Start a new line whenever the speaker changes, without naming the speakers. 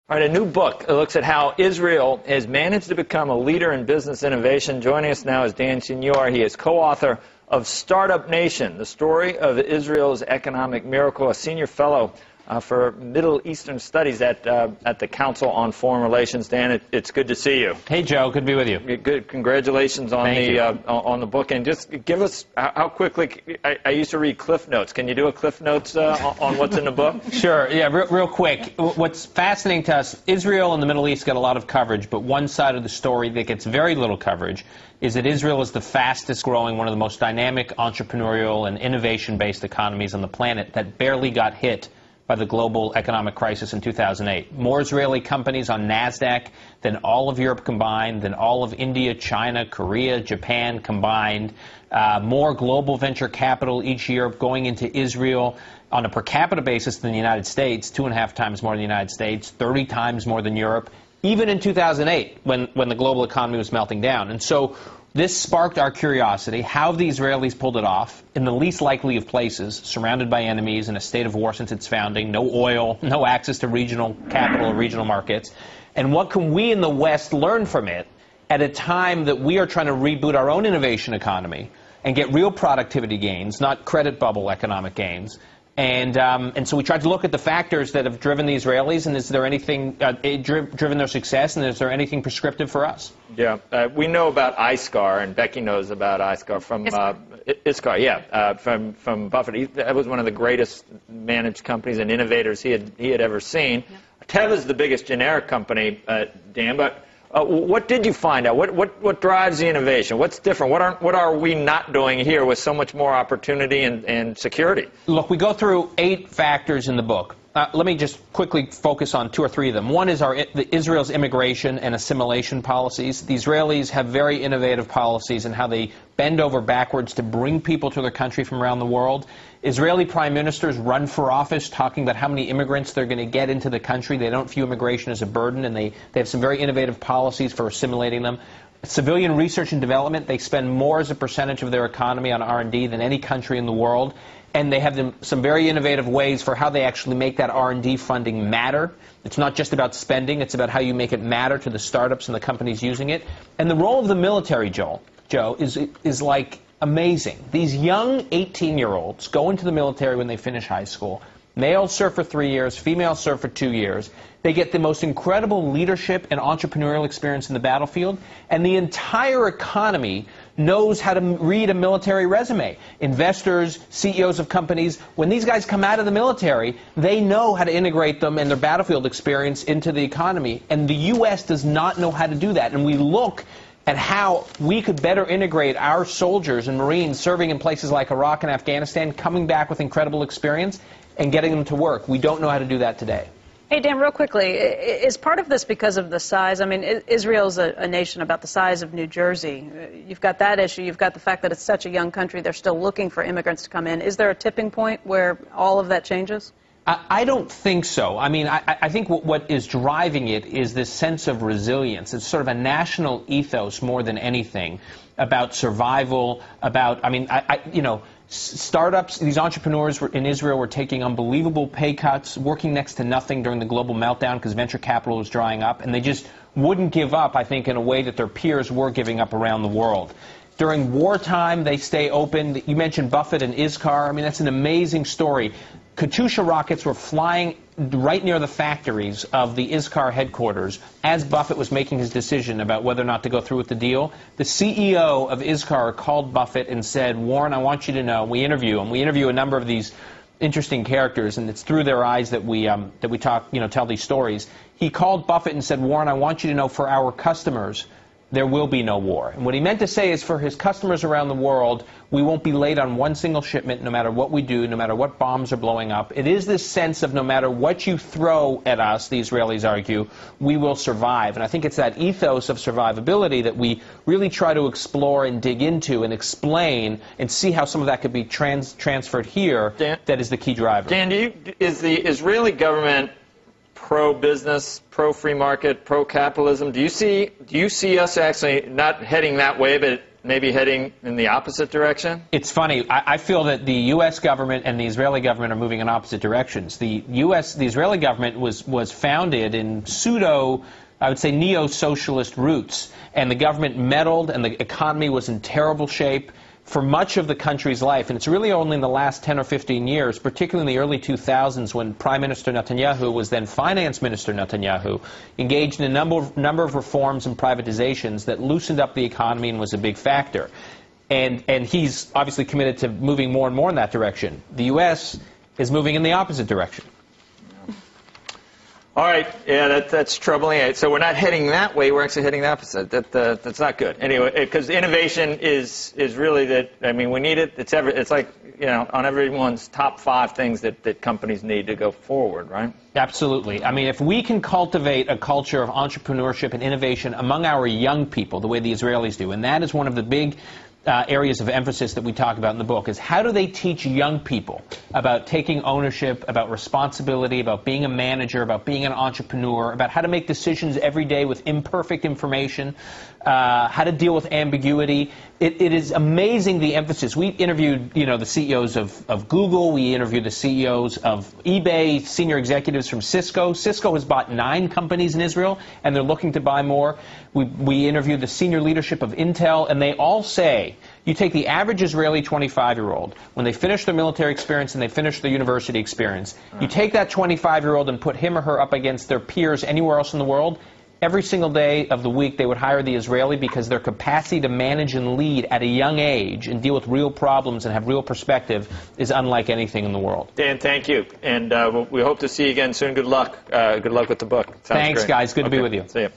All right, a new book looks at how Israel has managed to become a leader in business innovation. Joining us now is Dan Senior. He is co-author of Startup Nation, the story of Israel's economic miracle, a senior fellow for Middle Eastern Studies at the Council on Foreign Relations. Dan, it's good to see you.
Hey, Joe. Good to be with you.
Good. Congratulations on the book. And just give us how quickly. I used to read Cliff Notes. Can you do a Cliff Notes on what's in the book?
Sure. Yeah. Real quick. What's fascinating to us, Israel and the Middle East get a lot of coverage, but one side of the story that gets very little coverage is that Israel is the fastest growing, one of the most dynamic, entrepreneurial, and innovation-based economies on the planet that barely got hit by the global economic crisis in 2008. More Israeli companies on NASDAQ than all of Europe combined, than all of India, China, Korea, Japan combined. More global venture capital each year going into Israel on a per capita basis than the United States, 2.5 times more than the United States, 30 times more than Europe, even in 2008 when the global economy was melting down. And so this sparked our curiosity. How have the Israelis pulled it off in the least likely of places, surrounded by enemies, in a state of war since its founding, no oil, no access to regional capital or regional markets? And what can we in the West learn from it at a time that we are trying to reboot our own innovation economy and get real productivity gains, not credit bubble economic gains? And so we tried to look at the factors that have driven the Israelis, and is there anything driven their success, and is there anything prescriptive for us?
Yeah, we know about ISCAR, and Becky knows about ISCAR from ISCAR, yeah, from Buffett. That was one of the greatest managed companies and innovators he had ever seen. Yeah. Teva's the biggest generic company, Dan, but what did you find out? What drives the innovation? What's different? What are we not doing here with so much more opportunity and security?
Look, we go through 8 factors in the book. Let me just quickly focus on 2 or 3 of them. One is Israel's immigration and assimilation policies. The Israelis have very innovative policies in how they bend over backwards to bring people to their country from around the world. Israeli prime ministers run for office talking about how many immigrants they're going to get into the country. They don't view immigration as a burden, and they have some very innovative policies for assimilating them. Civilian research and development, they spend more as a percentage of their economy on R&D than any country in the world. And they have some very innovative ways for how they actually make that R&D funding matter. It's not just about spending, it's about how you make it matter to the startups and the companies using it. And the role of the military, Joe, is like amazing. These young 18-year-olds go into the military when they finish high school. Males serve for 3 years, females serve for 2 years. They get the most incredible leadership and entrepreneurial experience in the battlefield, and the entire economy knows how to read a military resume. Investors, CEOs of companies, when these guys come out of the military, they know how to integrate them and their battlefield experience into the economy, and the U.S. does not know how to do that. And we look at how we could better integrate our soldiers and Marines serving in places like Iraq and Afghanistan, coming back with incredible experience and getting them to work. We don't know how to do that today.
Hey, Dan, real quickly, is part of this because of the size? I mean, Israel's a nation about the size of New Jersey. You've got that issue. You've got the fact that it's such a young country. They're still looking for immigrants to come in. Is there a tipping point where all of that changes?
I don't think so. I mean, I think what is driving it is this sense of resilience. It's sort of a national ethos more than anything about survival, about, I mean, you know, startups, these entrepreneurs in Israel were taking unbelievable pay cuts, working next to nothing during the global meltdown because venture capital was drying up, and they just wouldn't give up, I think, in a way that their peers were giving up around the world. During wartime, they stay open. You mentioned Buffett and ISCAR. I mean, that's an amazing story. Katyusha rockets were flying right near the factories of the ISCAR headquarters as Buffett was making his decision about whether or not to go through with the deal. The CEO of ISCAR called Buffett and said, Warren, I want you to know, we interview him. We interview a number of these interesting characters, and it's through their eyes that we talk, tell these stories. He called Buffett and said, Warren, I want you to know, for our customers, there will be no war. And what he meant to say is, for his customers around the world, we won't be late on one single shipment, no matter what we do, no matter what bombs are blowing up. It is this sense of no matter what you throw at us, the Israelis argue, we will survive. And I think it's that ethos of survivability that we really try to explore and dig into and explain and see how some of that could be transferred here. Dan, that is the key driver.
Dan, is the Israeli government pro-business, pro-free market, pro-capitalism? Do you see us actually not heading that way, but maybe heading in the opposite direction?
It's funny. I feel that the U.S. government and the Israeli government are moving in opposite directions. The Israeli government was founded in I would say, neo-socialist roots, and the government meddled, and the economy was in terrible shape for much of the country's life. And it's really only in the last 10 or 15 years, particularly in the early 2000s, when Prime Minister Netanyahu was then Finance Minister Netanyahu, engaged in a number of reforms and privatizations that loosened up the economy and was a big factor. And he's obviously committed to moving more and more in that direction. The U.S. is moving in the opposite direction.
All right, yeah, that's troubling. So we're not heading that way, we're actually heading the opposite. That's not good. Anyway, because innovation is really that, I mean, we need it. It's like, you know, on everyone's top 5 things that companies need to go forward, right?
Absolutely. I mean, if we can cultivate a culture of entrepreneurship and innovation among our young people, the way the Israelis do, and that is one of the big areas of emphasis that we talk about in the book, is how do they teach young people about taking ownership, about responsibility, about being a manager, about being an entrepreneur, about how to make decisions every day with imperfect information, how to deal with ambiguity. It is amazing, the emphasis. We interviewed, you know, the CEOs of Google. We interviewed the CEOs of eBay, senior executives from Cisco. Cisco has bought 9 companies in Israel, and they're looking to buy more. We interviewed the senior leadership of Intel, and they all say, you take the average Israeli 25-year-old, when they finish their military experience and they finish their university experience, you take that 25-year-old and put him or her up against their peers anywhere else in the world, every single day of the week they would hire the Israeli, because their capacity to manage and lead at a young age and deal with real problems and have real perspective is unlike anything in the world.
Dan, thank you. And we hope to see you again soon. Good luck. Good luck with the book. Sounds
Thanks,
great.
guys. Good to be with you.
See you.